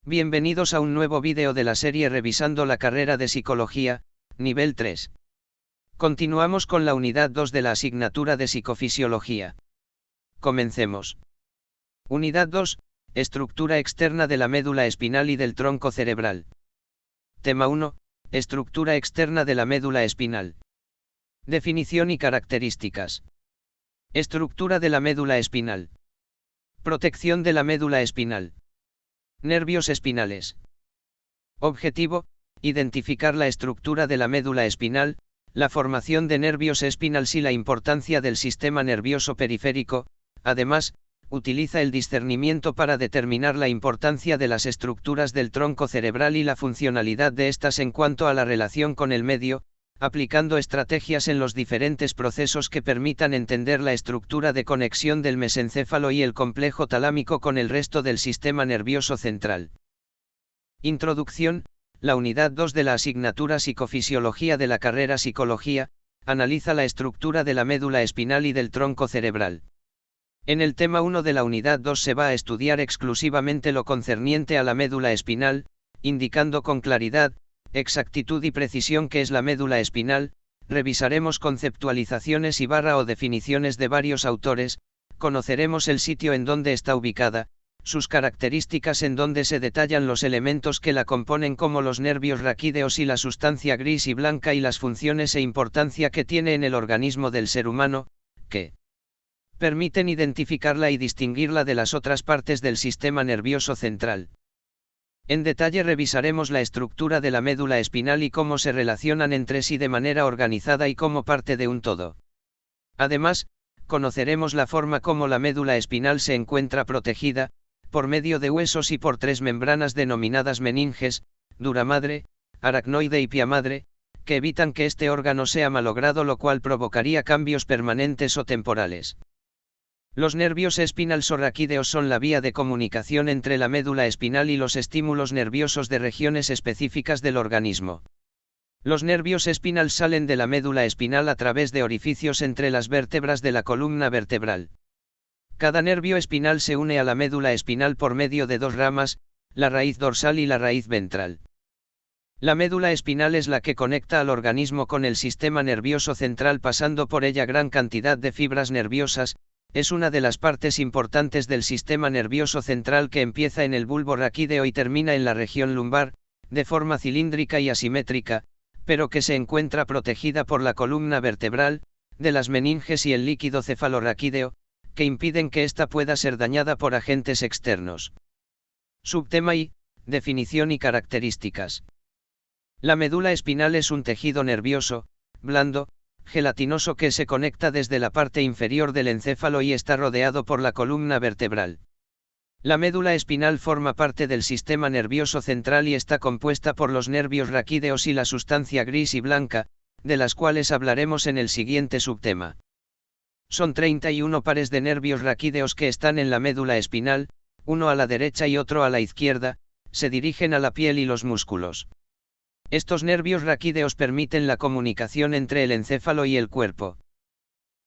Bienvenidos a un nuevo vídeo de la serie Revisando la carrera de Psicología, nivel 3. Continuamos con la unidad 2 de la asignatura de Psicofisiología. Comencemos. Unidad 2, estructura externa de la médula espinal y del tronco cerebral. Tema 1, estructura externa de la médula espinal. Definición y características. Estructura de la médula espinal. Protección de la médula espinal. Nervios espinales. Objetivo: identificar la estructura de la médula espinal, la formación de nervios espinales y la importancia del sistema nervioso periférico. Además, utiliza el discernimiento para determinar la importancia de las estructuras del tronco cerebral y la funcionalidad de estas en cuanto a la relación con el medio, aplicando estrategias en los diferentes procesos que permitan entender la estructura de conexión del mesencéfalo y el complejo talámico con el resto del sistema nervioso central. Introducción. La unidad 2 de la asignatura Psicofisiología de la carrera Psicología, analiza la estructura de la médula espinal y del tronco cerebral. En el tema 1 de la unidad 2 se va a estudiar exclusivamente lo concerniente a la médula espinal, indicando con claridad, exactitud y precisión qué es la médula espinal. Revisaremos conceptualizaciones y o definiciones de varios autores, conoceremos el sitio en donde está ubicada, sus características en donde se detallan los elementos que la componen como los nervios raquídeos y la sustancia gris y blanca y las funciones e importancia que tiene en el organismo del ser humano, que permiten identificarla y distinguirla de las otras partes del sistema nervioso central. En detalle revisaremos la estructura de la médula espinal y cómo se relacionan entre sí de manera organizada y como parte de un todo. Además, conoceremos la forma como la médula espinal se encuentra protegida, por medio de huesos y por tres membranas denominadas meninges, duramadre, aracnoide y piamadre, que evitan que este órgano sea malogrado, lo cual provocaría cambios permanentes o temporales. Los nervios espinales o raquídeos son la vía de comunicación entre la médula espinal y los estímulos nerviosos de regiones específicas del organismo. Los nervios espinales salen de la médula espinal a través de orificios entre las vértebras de la columna vertebral. Cada nervio espinal se une a la médula espinal por medio de dos ramas, la raíz dorsal y la raíz ventral. La médula espinal es la que conecta al organismo con el sistema nervioso central pasando por ella gran cantidad de fibras nerviosas. Es una de las partes importantes del sistema nervioso central que empieza en el bulbo raquídeo y termina en la región lumbar, de forma cilíndrica y asimétrica, pero que se encuentra protegida por la columna vertebral, de las meninges y el líquido cefalorraquídeo, que impiden que ésta pueda ser dañada por agentes externos. Subtema I, definición y características. La médula espinal es un tejido nervioso, blando, gelatinoso que se conecta desde la parte inferior del encéfalo y está rodeado por la columna vertebral. La médula espinal forma parte del sistema nervioso central y está compuesta por los nervios raquídeos y la sustancia gris y blanca, de las cuales hablaremos en el siguiente subtema. Son 31 pares de nervios raquídeos que están en la médula espinal, uno a la derecha y otro a la izquierda, se dirigen a la piel y los músculos. Estos nervios raquídeos permiten la comunicación entre el encéfalo y el cuerpo.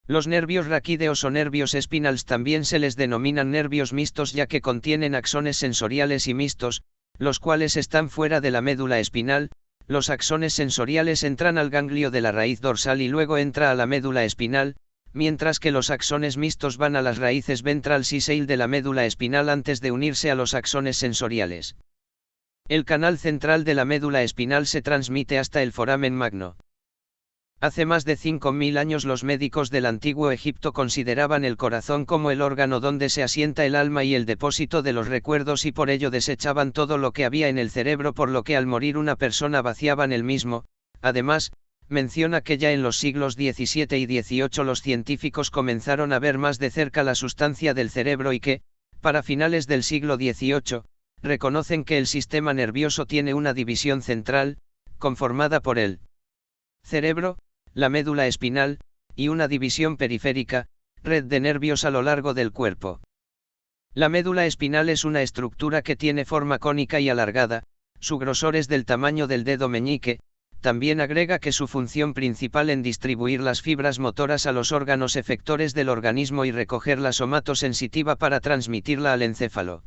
Los nervios raquídeos o nervios espinales también se les denominan nervios mixtos ya que contienen axones sensoriales y mixtos, los cuales están fuera de la médula espinal. Los axones sensoriales entran al ganglio de la raíz dorsal y luego entra a la médula espinal, mientras que los axones mixtos van a las raíces ventral y seil de la médula espinal antes de unirse a los axones sensoriales. El canal central de la médula espinal se transmite hasta el foramen magno. Hace más de 5000 años los médicos del antiguo Egipto consideraban el corazón como el órgano donde se asienta el alma y el depósito de los recuerdos y por ello desechaban todo lo que había en el cerebro, por lo que al morir una persona vaciaban el mismo. Además, menciona que ya en los siglos XVII y XVIII los científicos comenzaron a ver más de cerca la sustancia del cerebro y que, para finales del siglo XVIII, reconocen que el sistema nervioso tiene una división central, conformada por el cerebro, la médula espinal, y una división periférica, red de nervios a lo largo del cuerpo. La médula espinal es una estructura que tiene forma cónica y alargada, su grosor es del tamaño del dedo meñique. También agrega que su función principal en distribuir las fibras motoras a los órganos efectores del organismo y recoger la somatosensitiva para transmitirla al encéfalo.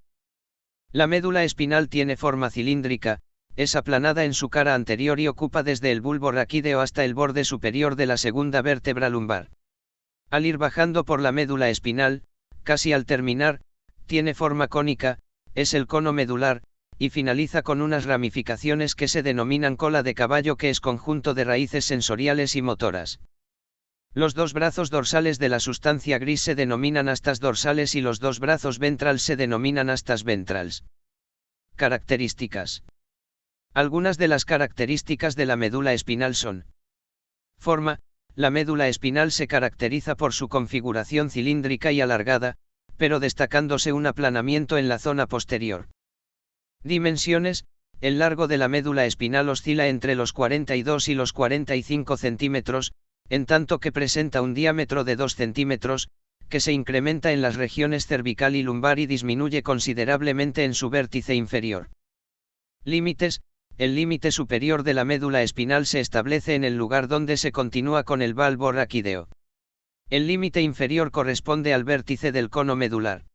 La médula espinal tiene forma cilíndrica, es aplanada en su cara anterior y ocupa desde el bulbo raquídeo hasta el borde superior de la segunda vértebra lumbar. Al ir bajando por la médula espinal, casi al terminar, tiene forma cónica, es el cono medular, y finaliza con unas ramificaciones que se denominan cola de caballo, que es conjunto de raíces sensoriales y motoras. Los dos brazos dorsales de la sustancia gris se denominan astas dorsales y los dos brazos ventrales se denominan astas ventrales. Características. Algunas de las características de la médula espinal son: forma. La médula espinal se caracteriza por su configuración cilíndrica y alargada, pero destacándose un aplanamiento en la zona posterior. Dimensiones. El largo de la médula espinal oscila entre los 42 y los 45 centímetros, en tanto que presenta un diámetro de 2 centímetros, que se incrementa en las regiones cervical y lumbar y disminuye considerablemente en su vértice inferior. Límites. El límite superior de la médula espinal se establece en el lugar donde se continúa con el bulbo raquídeo. El límite inferior corresponde al vértice del cono medular.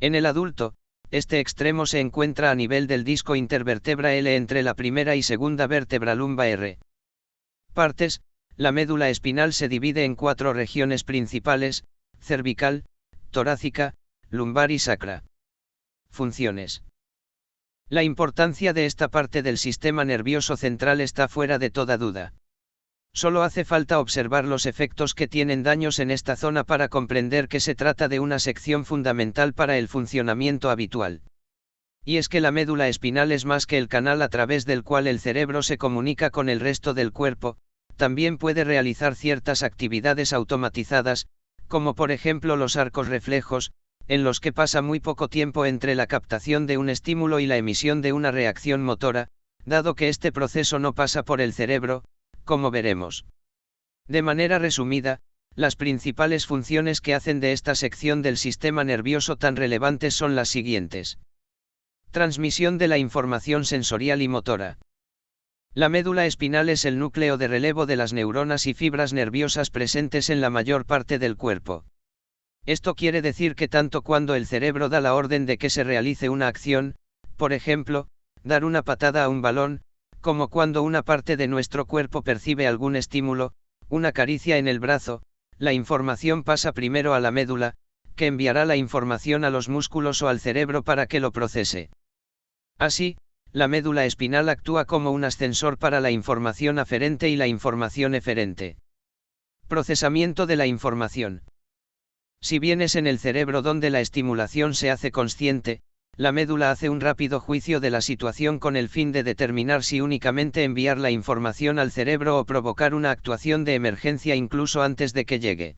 En el adulto, este extremo se encuentra a nivel del disco intervertebra L entre la primera y segunda vértebra lumbar. Partes. La médula espinal se divide en 4 regiones principales: cervical, torácica, lumbar y sacra. Funciones. La importancia de esta parte del sistema nervioso central está fuera de toda duda. Solo hace falta observar los efectos que tienen daños en esta zona para comprender que se trata de una sección fundamental para el funcionamiento habitual. Y es que la médula espinal es más que el canal a través del cual el cerebro se comunica con el resto del cuerpo, también puede realizar ciertas actividades automatizadas, como por ejemplo los arcos reflejos, en los que pasa muy poco tiempo entre la captación de un estímulo y la emisión de una reacción motora, dado que este proceso no pasa por el cerebro, como veremos. De manera resumida, las principales funciones que hacen de esta sección del sistema nervioso tan relevantes son las siguientes. Transmisión de la información sensorial y motora. La médula espinal es el núcleo de relevo de las neuronas y fibras nerviosas presentes en la mayor parte del cuerpo. Esto quiere decir que tanto cuando el cerebro da la orden de que se realice una acción, por ejemplo, dar una patada a un balón, como cuando una parte de nuestro cuerpo percibe algún estímulo, una caricia en el brazo, la información pasa primero a la médula, que enviará la información a los músculos o al cerebro para que lo procese. Así, la médula espinal actúa como un ascensor para la información aferente y la información eferente. Procesamiento de la información. Si bien es en el cerebro donde la estimulación se hace consciente, la médula hace un rápido juicio de la situación con el fin de determinar si únicamente enviar la información al cerebro o provocar una actuación de emergencia incluso antes de que llegue.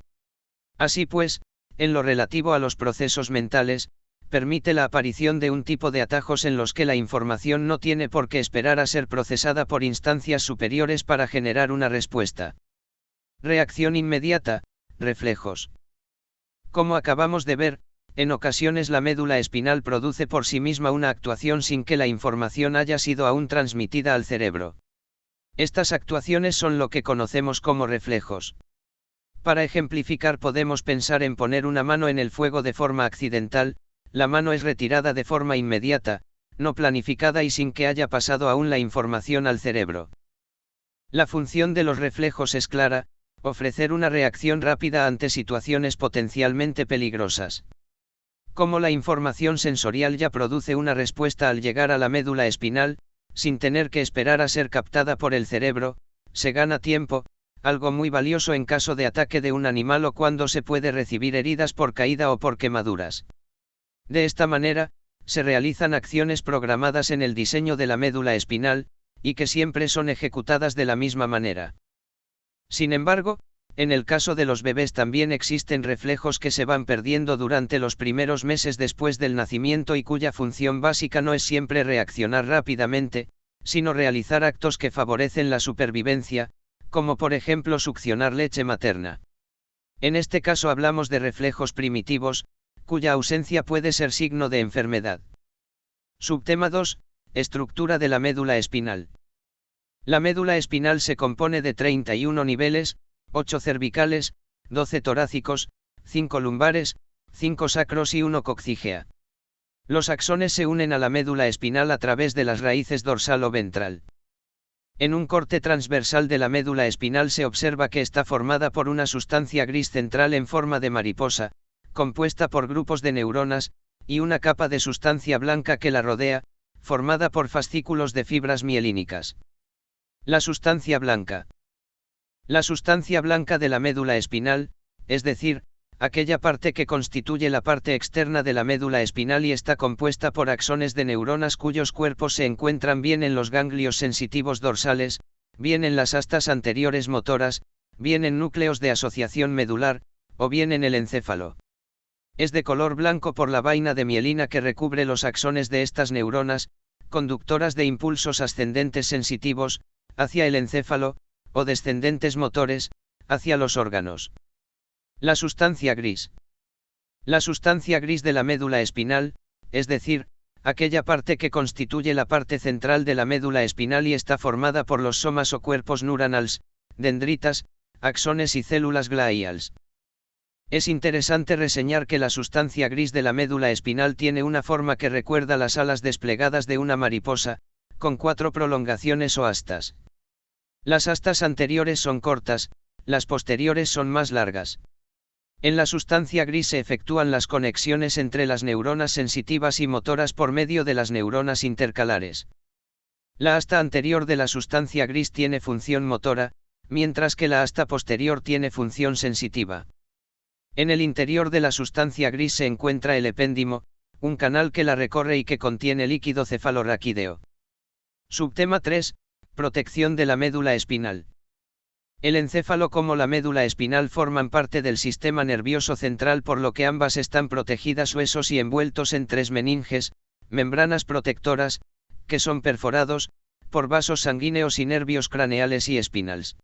Así pues, en lo relativo a los procesos mentales, permite la aparición de un tipo de atajos en los que la información no tiene por qué esperar a ser procesada por instancias superiores para generar una respuesta. Reacción inmediata, reflejos. Como acabamos de ver, en ocasiones la médula espinal produce por sí misma una actuación sin que la información haya sido aún transmitida al cerebro. Estas actuaciones son lo que conocemos como reflejos. Para ejemplificar podemos pensar en poner una mano en el fuego de forma accidental. La mano es retirada de forma inmediata, no planificada y sin que haya pasado aún la información al cerebro. La función de los reflejos es clara: ofrecer una reacción rápida ante situaciones potencialmente peligrosas. Como la información sensorial ya produce una respuesta al llegar a la médula espinal, sin tener que esperar a ser captada por el cerebro, se gana tiempo, algo muy valioso en caso de ataque de un animal o cuando se puede recibir heridas por caída o por quemaduras. De esta manera, se realizan acciones programadas en el diseño de la médula espinal, y que siempre son ejecutadas de la misma manera. Sin embargo, en el caso de los bebés también existen reflejos que se van perdiendo durante los primeros meses después del nacimiento y cuya función básica no es siempre reaccionar rápidamente, sino realizar actos que favorecen la supervivencia, como por ejemplo succionar leche materna. En este caso hablamos de reflejos primitivos, cuya ausencia puede ser signo de enfermedad. Subtema 2. Estructura de la médula espinal. La médula espinal se compone de 31 niveles, 8 cervicales, 12 torácicos, 5 lumbares, 5 sacros y 1 coccígea. Los axones se unen a la médula espinal a través de las raíces dorsal o ventral. En un corte transversal de la médula espinal se observa que está formada por una sustancia gris central en forma de mariposa, compuesta por grupos de neuronas, y una capa de sustancia blanca que la rodea, formada por fascículos de fibras mielínicas. La sustancia blanca. La sustancia blanca de la médula espinal, es decir, aquella parte que constituye la parte externa de la médula espinal y está compuesta por axones de neuronas cuyos cuerpos se encuentran bien en los ganglios sensitivos dorsales, bien en las astas anteriores motoras, bien en núcleos de asociación medular, o bien en el encéfalo. Es de color blanco por la vaina de mielina que recubre los axones de estas neuronas, conductoras de impulsos ascendentes sensitivos, hacia el encéfalo, o descendentes motores, hacia los órganos. La sustancia gris. La sustancia gris de la médula espinal, es decir, aquella parte que constituye la parte central de la médula espinal y está formada por los somas o cuerpos neuronales, dendritas, axones y células gliales. Es interesante reseñar que la sustancia gris de la médula espinal tiene una forma que recuerda las alas desplegadas de una mariposa, con 4 prolongaciones o astas. Las astas anteriores son cortas, las posteriores son más largas. En la sustancia gris se efectúan las conexiones entre las neuronas sensitivas y motoras por medio de las neuronas intercalares. La asta anterior de la sustancia gris tiene función motora, mientras que la asta posterior tiene función sensitiva. En el interior de la sustancia gris se encuentra el epéndimo, un canal que la recorre y que contiene líquido cefalorraquídeo. Subtema 3. Protección de la médula espinal. El encéfalo como la médula espinal forman parte del sistema nervioso central, por lo que ambas están protegidas huesos y envueltos en 3 meninges, membranas protectoras, que son perforados, por vasos sanguíneos y nervios craneales y espinales.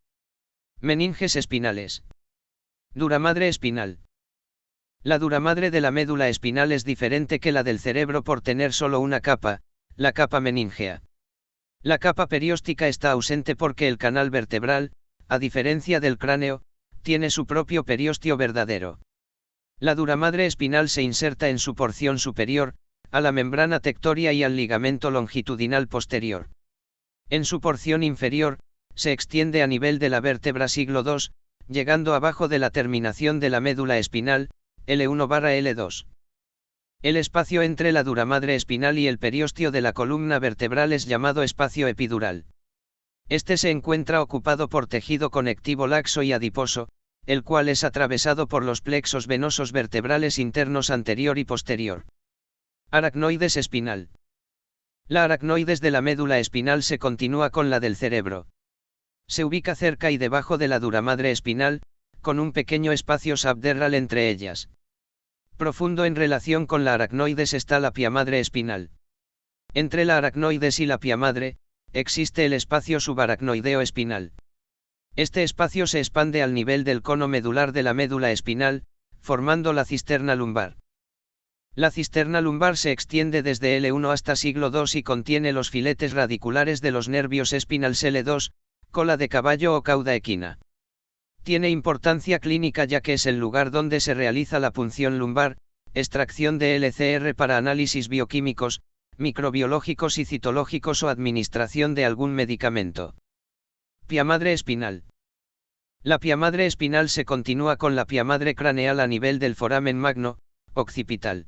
Meninges espinales. Duramadre espinal. La duramadre de la médula espinal es diferente que la del cerebro por tener solo una capa, la capa meningea. La capa perióstica está ausente porque el canal vertebral, a diferencia del cráneo, tiene su propio periósteo verdadero. La duramadre espinal se inserta en su porción superior, a la membrana tectoria y al ligamento longitudinal posterior. En su porción inferior, se extiende a nivel de la vértebra siglo II, llegando abajo de la terminación de la médula espinal, L1/L2. El espacio entre la duramadre espinal y el periósteo de la columna vertebral es llamado espacio epidural. Este se encuentra ocupado por tejido conectivo laxo y adiposo, el cual es atravesado por los plexos venosos vertebrales internos anterior y posterior. Aracnoides espinal. La aracnoides de la médula espinal se continúa con la del cerebro. Se ubica cerca y debajo de la duramadre espinal, con un pequeño espacio subderral entre ellas. Profundo en relación con la aracnoides está la piamadre espinal. Entre la aracnoides y la piamadre, existe el espacio subaracnoideo espinal. Este espacio se expande al nivel del cono medular de la médula espinal, formando la cisterna lumbar. La cisterna lumbar se extiende desde L1 hasta siglo II y contiene los filetes radiculares de los nervios espinales L2, cola de caballo o cauda equina. Tiene importancia clínica ya que es el lugar donde se realiza la punción lumbar, extracción de LCR para análisis bioquímicos, microbiológicos y citológicos o administración de algún medicamento. Piamadre espinal. La piamadre espinal se continúa con la piamadre craneal a nivel del foramen magno, occipital.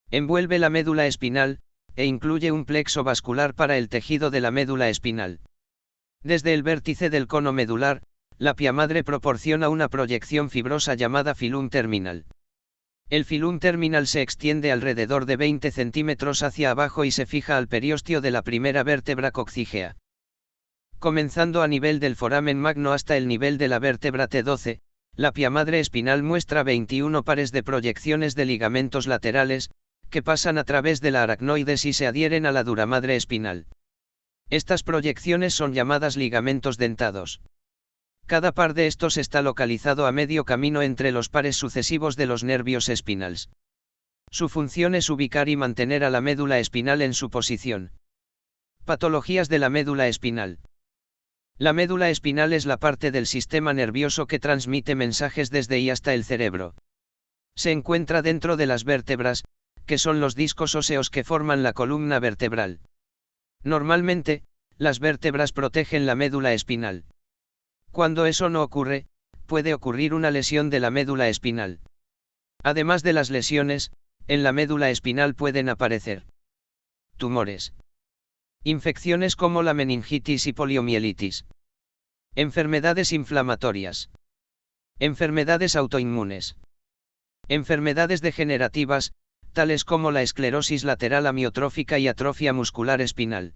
Envuelve la médula espinal, e incluye un plexo vascular para el tejido de la médula espinal. Desde el vértice del cono medular, la piamadre proporciona una proyección fibrosa llamada filum terminal. El filum terminal se extiende alrededor de 20 centímetros hacia abajo y se fija al periósteo de la primera vértebra coccígea. Comenzando a nivel del foramen magno hasta el nivel de la vértebra T12, la piamadre espinal muestra 21 pares de proyecciones de ligamentos laterales, que pasan a través de la aracnoides y se adhieren a la duramadre espinal. Estas proyecciones son llamadas ligamentos dentados. Cada par de estos está localizado a medio camino entre los pares sucesivos de los nervios espinales. Su función es ubicar y mantener a la médula espinal en su posición. Patologías de la médula espinal. La médula espinal es la parte del sistema nervioso que transmite mensajes desde y hasta el cerebro. Se encuentra dentro de las vértebras, que son los discos óseos que forman la columna vertebral. Normalmente, las vértebras protegen la médula espinal. Cuando eso no ocurre, puede ocurrir una lesión de la médula espinal. Además de las lesiones, en la médula espinal pueden aparecer tumores, infecciones como la meningitis y poliomielitis, enfermedades inflamatorias, enfermedades autoinmunes, enfermedades degenerativas, tales como la esclerosis lateral amiotrófica y atrofia muscular espinal.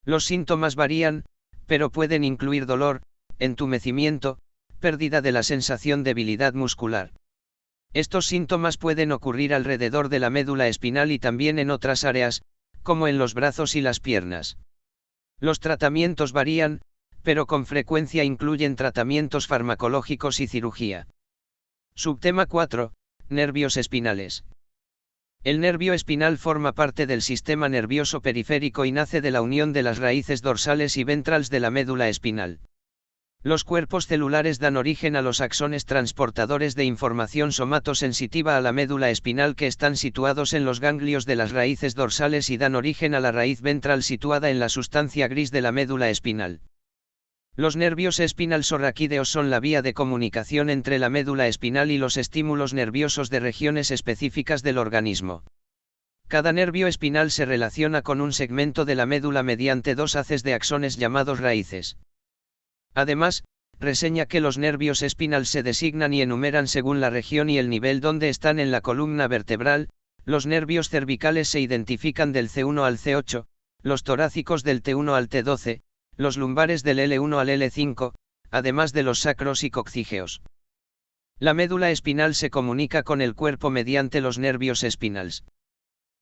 Los síntomas varían, pero pueden incluir dolor, entumecimiento, pérdida de la sensación de debilidad muscular. Estos síntomas pueden ocurrir alrededor de la médula espinal y también en otras áreas, como en los brazos y las piernas. Los tratamientos varían, pero con frecuencia incluyen tratamientos farmacológicos y cirugía. Subtema 4. Nervios espinales. El nervio espinal forma parte del sistema nervioso periférico y nace de la unión de las raíces dorsales y ventrales de la médula espinal. Los cuerpos celulares dan origen a los axones transportadores de información somatosensitiva a la médula espinal que están situados en los ganglios de las raíces dorsales y dan origen a la raíz ventral situada en la sustancia gris de la médula espinal. Los nervios espinal-sorraquídeos son la vía de comunicación entre la médula espinal y los estímulos nerviosos de regiones específicas del organismo. Cada nervio espinal se relaciona con un segmento de la médula mediante dos haces de axones llamados raíces. Además, reseña que los nervios espinal se designan y enumeran según la región y el nivel donde están en la columna vertebral. Los nervios cervicales se identifican del C1 al C8, los torácicos del T1 al T12, los lumbares del L1 al L5, además de los sacros y coccígeos. La médula espinal se comunica con el cuerpo mediante los nervios espinales.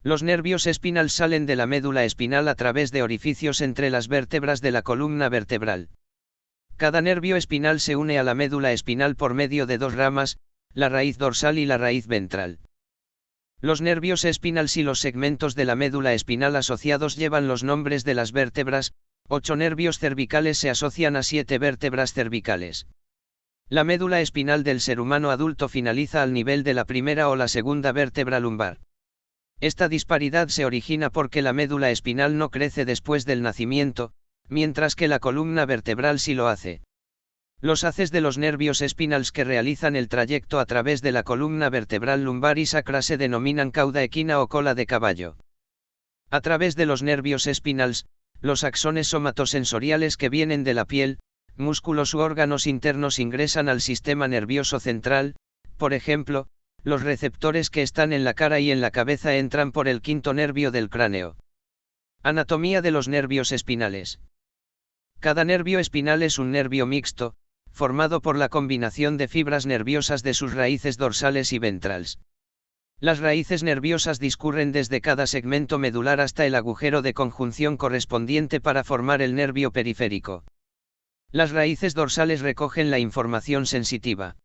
Los nervios espinal salen de la médula espinal a través de orificios entre las vértebras de la columna vertebral. Cada nervio espinal se une a la médula espinal por medio de dos ramas, la raíz dorsal y la raíz ventral. Los nervios espinales y los segmentos de la médula espinal asociados llevan los nombres de las vértebras. 8 nervios cervicales se asocian a 7 vértebras cervicales. La médula espinal del ser humano adulto finaliza al nivel de la primera o la segunda vértebra lumbar. Esta disparidad se origina porque la médula espinal no crece después del nacimiento, mientras que la columna vertebral sí lo hace. Los haces de los nervios espinales que realizan el trayecto a través de la columna vertebral lumbar y sacra se denominan cauda equina o cola de caballo. A través de los nervios espinales, los axones somatosensoriales que vienen de la piel, músculos u órganos internos ingresan al sistema nervioso central. Por ejemplo, los receptores que están en la cara y en la cabeza entran por el quinto nervio del cráneo. Anatomía de los nervios espinales. Cada nervio espinal es un nervio mixto, formado por la combinación de fibras nerviosas de sus raíces dorsales y ventrales. Las raíces nerviosas discurren desde cada segmento medular hasta el agujero de conjunción correspondiente para formar el nervio periférico. Las raíces dorsales recogen la información sensitiva.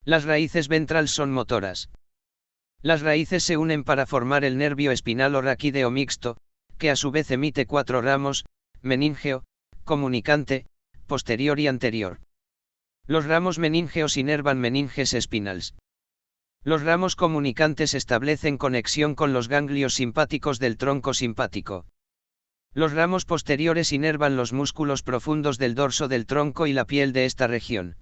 Las raíces ventrales son motoras. Las raíces se unen para formar el nervio espinal o raquídeo mixto, que a su vez emite 4 ramos: meningeo, comunicante, posterior y anterior. Los ramos meningeos inervan meninges espinales. Los ramos comunicantes establecen conexión con los ganglios simpáticos del tronco simpático. Los ramos posteriores inervan los músculos profundos del dorso del tronco y la piel de esta región.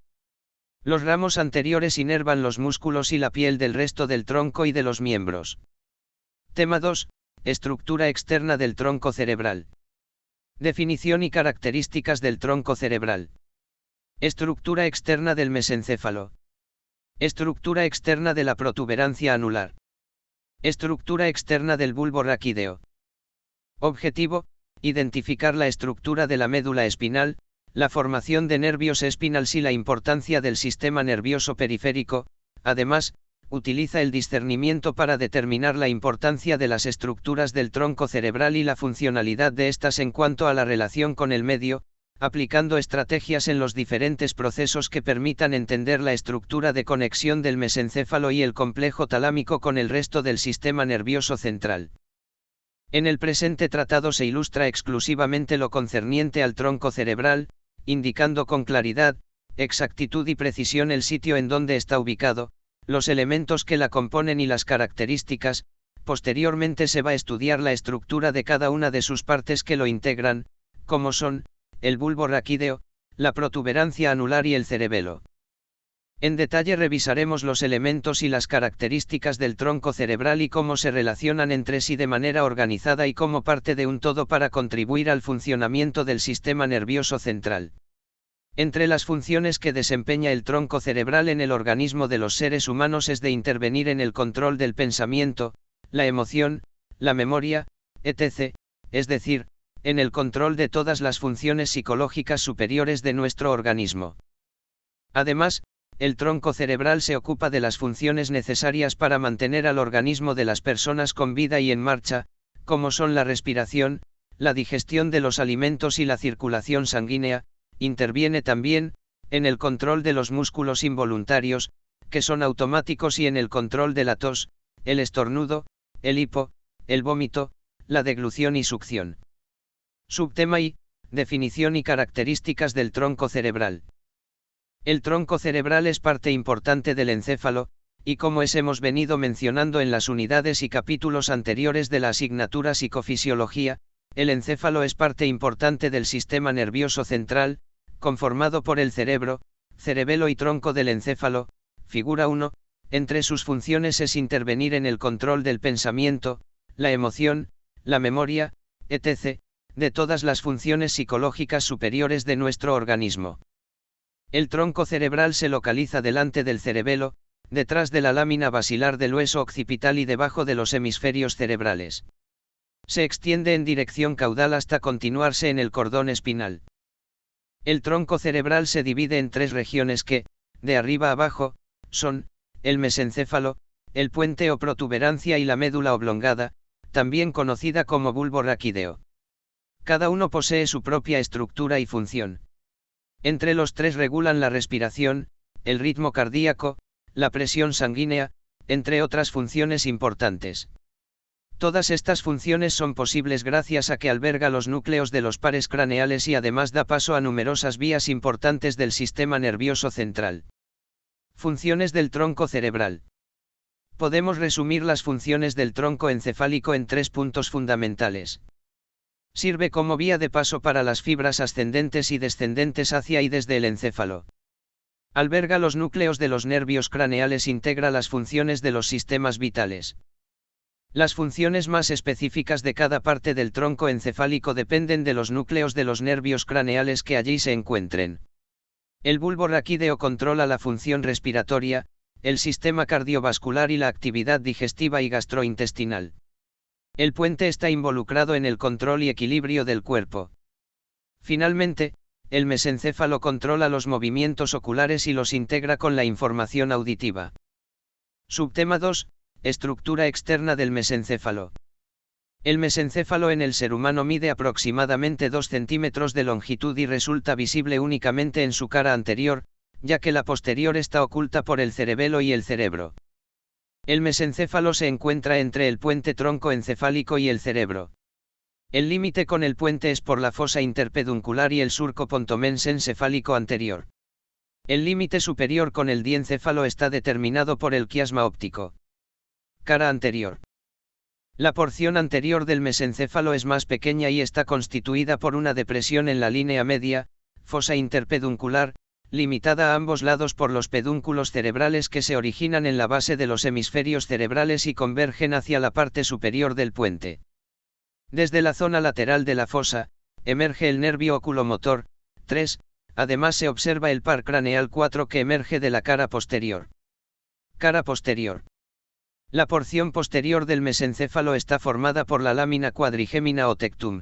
Los ramos anteriores inervan los músculos y la piel del resto del tronco y de los miembros. Tema 2. Estructura externa del tronco cerebral. Definición y características del tronco cerebral. Estructura externa del mesencéfalo. Estructura externa de la protuberancia anular. Estructura externa del bulbo raquídeo. Objetivo: identificar la estructura de la médula espinal, la formación de nervios espinales y la importancia del sistema nervioso periférico. Además, utiliza el discernimiento para determinar la importancia de las estructuras del tronco cerebral y la funcionalidad de estas en cuanto a la relación con el medio, aplicando estrategias en los diferentes procesos que permitan entender la estructura de conexión del mesencéfalo y el complejo talámico con el resto del sistema nervioso central. En el presente tratado se ilustra exclusivamente lo concerniente al tronco cerebral, indicando con claridad, exactitud y precisión el sitio en donde está ubicado, los elementos que la componen y las características, posteriormente se va a estudiar la estructura de cada una de sus partes que lo integran, como son, el bulbo raquídeo, la protuberancia anular y el cerebelo. En detalle revisaremos los elementos y las características del tronco cerebral y cómo se relacionan entre sí de manera organizada y como parte de un todo para contribuir al funcionamiento del sistema nervioso central. Entre las funciones que desempeña el tronco cerebral en el organismo de los seres humanos es de intervenir en el control del pensamiento, la emoción, la memoria, etc., es decir, en el control de todas las funciones psicológicas superiores de nuestro organismo. Además, el tronco cerebral se ocupa de las funciones necesarias para mantener al organismo de las personas con vida y en marcha, como son la respiración, la digestión de los alimentos y la circulación sanguínea. Interviene también, en el control de los músculos involuntarios, que son automáticos y en el control de la tos, el estornudo, el hipo, el vómito, la deglución y succión. Subtema I, definición y características del tronco cerebral. El tronco cerebral es parte importante del encéfalo, y como hemos venido mencionando en las unidades y capítulos anteriores de la asignatura Psicofisiología, el encéfalo es parte importante del sistema nervioso central, conformado por el cerebro, cerebelo y tronco del encéfalo. Figura 1, entre sus funciones es intervenir en el control del pensamiento, la emoción, la memoria, etc., de todas las funciones psicológicas superiores de nuestro organismo. El tronco cerebral se localiza delante del cerebelo, detrás de la lámina basilar del hueso occipital y debajo de los hemisferios cerebrales. Se extiende en dirección caudal hasta continuarse en el cordón espinal. El tronco cerebral se divide en tres regiones que, de arriba a abajo, son, el mesencéfalo, el puente o protuberancia y la médula oblongada, también conocida como bulbo raquídeo. Cada uno posee su propia estructura y función. Entre los tres regulan la respiración, el ritmo cardíaco, la presión sanguínea, entre otras funciones importantes. Todas estas funciones son posibles gracias a que alberga los núcleos de los pares craneales y además da paso a numerosas vías importantes del sistema nervioso central. Funciones del tronco cerebral. Podemos resumir las funciones del tronco encefálico en tres puntos fundamentales. Sirve como vía de paso para las fibras ascendentes y descendentes hacia y desde el encéfalo. Alberga los núcleos de los nervios craneales, integra las funciones de los sistemas vitales. Las funciones más específicas de cada parte del tronco encefálico dependen de los núcleos de los nervios craneales que allí se encuentren. El bulbo raquídeo controla la función respiratoria, el sistema cardiovascular y la actividad digestiva y gastrointestinal. El puente está involucrado en el control y equilibrio del cuerpo. Finalmente, el mesencéfalo controla los movimientos oculares y los integra con la información auditiva. Subtema 2, estructura externa del mesencéfalo. El mesencéfalo en el ser humano mide aproximadamente 2 centímetros de longitud y resulta visible únicamente en su cara anterior, ya que la posterior está oculta por el cerebelo y el cerebro. El mesencéfalo se encuentra entre el puente tronco encefálico y el cerebro. El límite con el puente es por la fosa interpeduncular y el surco pontomense-encefálico anterior. El límite superior con el diencéfalo está determinado por el quiasma óptico. Cara anterior. La porción anterior del mesencéfalo es más pequeña y está constituida por una depresión en la línea media, fosa interpeduncular, limitada a ambos lados por los pedúnculos cerebrales que se originan en la base de los hemisferios cerebrales y convergen hacia la parte superior del puente. Desde la zona lateral de la fosa, emerge el nervio oculomotor, 3, además se observa el par craneal 4 que emerge de la cara posterior. Cara posterior. La porción posterior del mesencéfalo está formada por la lámina cuadrigémina o tectum.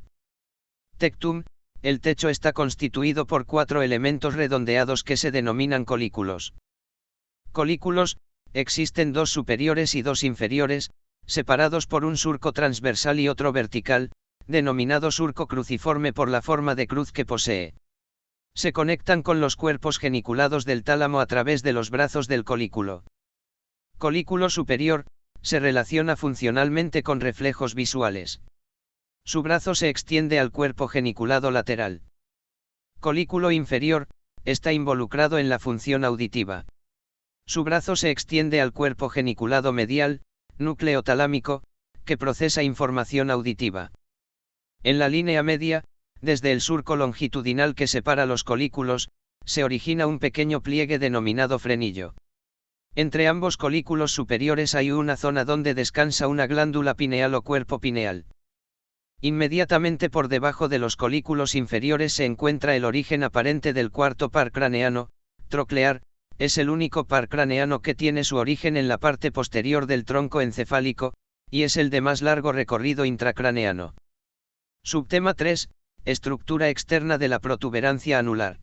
Tectum, el techo está constituido por 4 elementos redondeados que se denominan colículos. Colículos, existen 2 superiores y 2 inferiores, separados por un surco transversal y otro vertical, denominado surco cruciforme por la forma de cruz que posee. Se conectan con los cuerpos geniculados del tálamo a través de los brazos del colículo. Colículo superior, se relaciona funcionalmente con reflejos visuales. Su brazo se extiende al cuerpo geniculado lateral. Colículo inferior, está involucrado en la función auditiva. Su brazo se extiende al cuerpo geniculado medial, núcleo talámico, que procesa información auditiva. En la línea media, desde el surco longitudinal que separa los colículos, se origina un pequeño pliegue denominado frenillo. Entre ambos colículos superiores hay una zona donde descansa una glándula pineal o cuerpo pineal. Inmediatamente por debajo de los colículos inferiores se encuentra el origen aparente del cuarto par craneano, troclear, es el único par craneano que tiene su origen en la parte posterior del tronco encefálico, y es el de más largo recorrido intracraneano. Subtema 3, estructura externa de la protuberancia anular.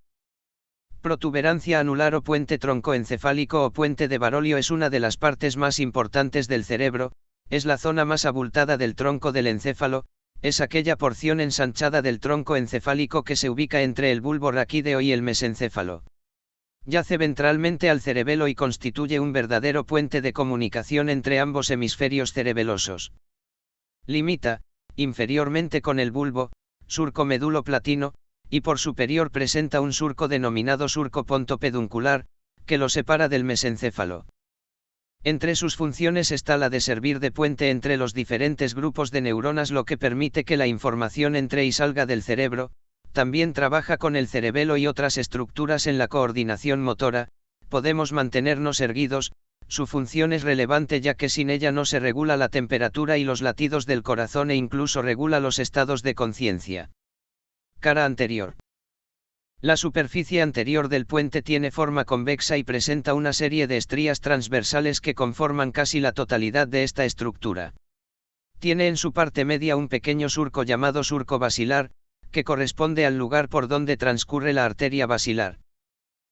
Protuberancia anular o puente troncoencefálico o puente de Barolio es una de las partes más importantes del cerebro, es la zona más abultada del tronco del encéfalo, es aquella porción ensanchada del tronco encefálico que se ubica entre el bulbo raquídeo y el mesencéfalo. Yace ventralmente al cerebelo y constituye un verdadero puente de comunicación entre ambos hemisferios cerebelosos. Limita, inferiormente con el bulbo, surco meduloplatino, y por superior presenta un surco denominado surco pontopeduncular, que lo separa del mesencéfalo. Entre sus funciones está la de servir de puente entre los diferentes grupos de neuronas, lo que permite que la información entre y salga del cerebro. También trabaja con el cerebelo y otras estructuras en la coordinación motora. Podemos mantenernos erguidos, su función es relevante ya que sin ella no se regula la temperatura y los latidos del corazón e incluso regula los estados de conciencia. Cara anterior. La superficie anterior del puente tiene forma convexa y presenta una serie de estrías transversales que conforman casi la totalidad de esta estructura. Tiene en su parte media un pequeño surco llamado surco basilar, que corresponde al lugar por donde transcurre la arteria basilar.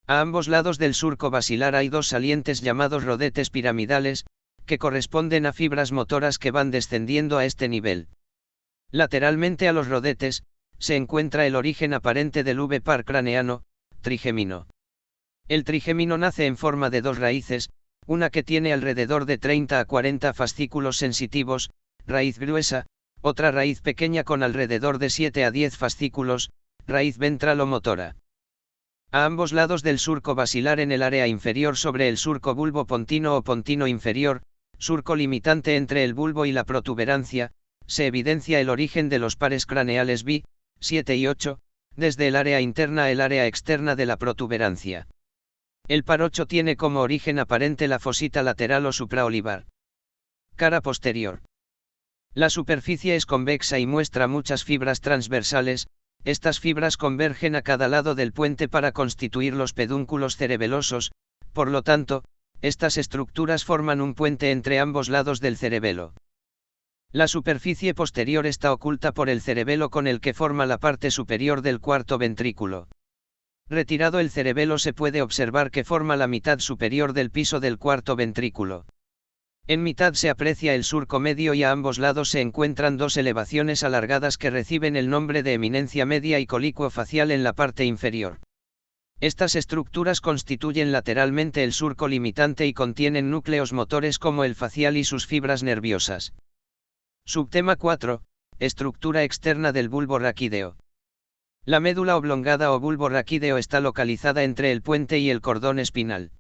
A ambos lados del surco basilar hay dos salientes llamados rodetes piramidales, que corresponden a fibras motoras que van descendiendo a este nivel. Lateralmente a los rodetes, se encuentra el origen aparente del V-par craneano, trigémino. El trigémino nace en forma de dos raíces, una que tiene alrededor de 30 a 40 fascículos sensitivos, raíz gruesa, otra raíz pequeña con alrededor de 7 a 10 fascículos, raíz ventral o motora. A ambos lados del surco basilar en el área inferior sobre el surco bulbo pontino o pontino inferior, surco limitante entre el bulbo y la protuberancia, se evidencia el origen de los pares craneales B, 7 y 8, desde el área interna al área externa de la protuberancia. El par 8 tiene como origen aparente la fosita lateral o supraolivar. Cara posterior. La superficie es convexa y muestra muchas fibras transversales. Estas fibras convergen a cada lado del puente para constituir los pedúnculos cerebelosos, por lo tanto, estas estructuras forman un puente entre ambos lados del cerebelo. La superficie posterior está oculta por el cerebelo con el que forma la parte superior del cuarto ventrículo. Retirado el cerebelo se puede observar que forma la mitad superior del piso del cuarto ventrículo. En mitad se aprecia el surco medio y a ambos lados se encuentran dos elevaciones alargadas que reciben el nombre de eminencia media y colícuo facial en la parte inferior. Estas estructuras constituyen lateralmente el surco limitante y contienen núcleos motores como el facial y sus fibras nerviosas. Subtema 4, estructura externa del bulbo raquídeo. La médula oblongada o bulbo raquídeo está localizada entre el puente y el cordón espinal.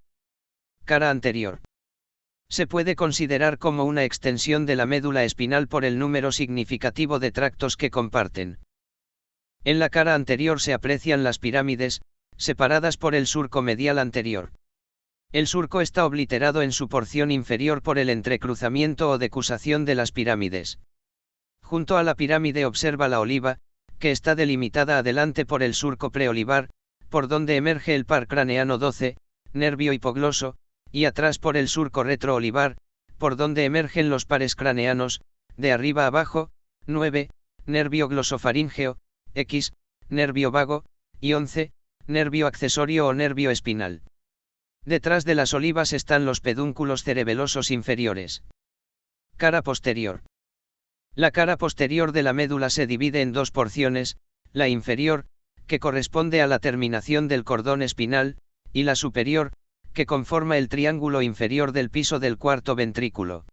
Cara anterior. Se puede considerar como una extensión de la médula espinal por el número significativo de tractos que comparten. En la cara anterior se aprecian las pirámides, separadas por el surco medial anterior. El surco está obliterado en su porción inferior por el entrecruzamiento o decusación de las pirámides. Junto a la pirámide observa la oliva, que está delimitada adelante por el surco preolivar, por donde emerge el par craneano 12, nervio hipogloso, y atrás por el surco retroolivar, por donde emergen los pares craneanos, de arriba abajo, 9, nervio glosofaríngeo, X, nervio vago, y 11, nervio accesorio o nervio espinal. Detrás de las olivas están los pedúnculos cerebelosos inferiores. Cara posterior. La cara posterior de la médula se divide en dos porciones, la inferior, que corresponde a la terminación del cordón espinal, y la superior, que conforma el triángulo inferior del piso del cuarto ventrículo.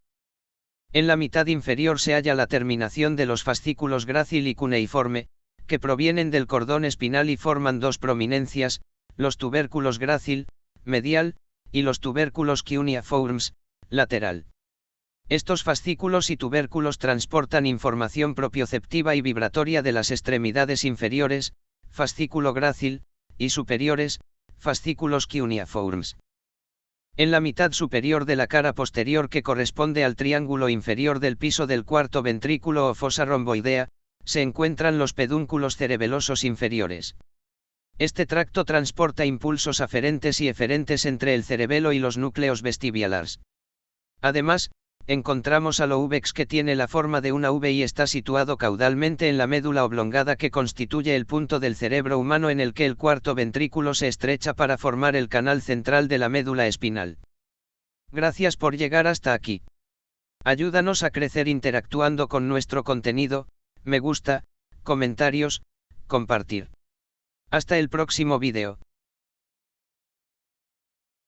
En la mitad inferior se halla la terminación de los fascículos grácil y cuneiforme, que provienen del cordón espinal y forman dos prominencias, los tubérculos grácil, medial, y los tubérculos cuneiformes, lateral. Estos fascículos y tubérculos transportan información propioceptiva y vibratoria de las extremidades inferiores, fascículo grácil, y superiores, fascículos cuneiformes. En la mitad superior de la cara posterior que corresponde al triángulo inferior del piso del cuarto ventrículo o fosa romboidea, se encuentran los pedúnculos cerebelosos inferiores. Este tracto transporta impulsos aferentes y eferentes entre el cerebelo y los núcleos vestibiulares. Además, encontramos al oúbex que tiene la forma de una V y está situado caudalmente en la médula oblongada que constituye el punto del cerebro humano en el que el cuarto ventrículo se estrecha para formar el canal central de la médula espinal. Gracias por llegar hasta aquí. Ayúdanos a crecer interactuando con nuestro contenido, me gusta, comentarios, compartir. Hasta el próximo vídeo.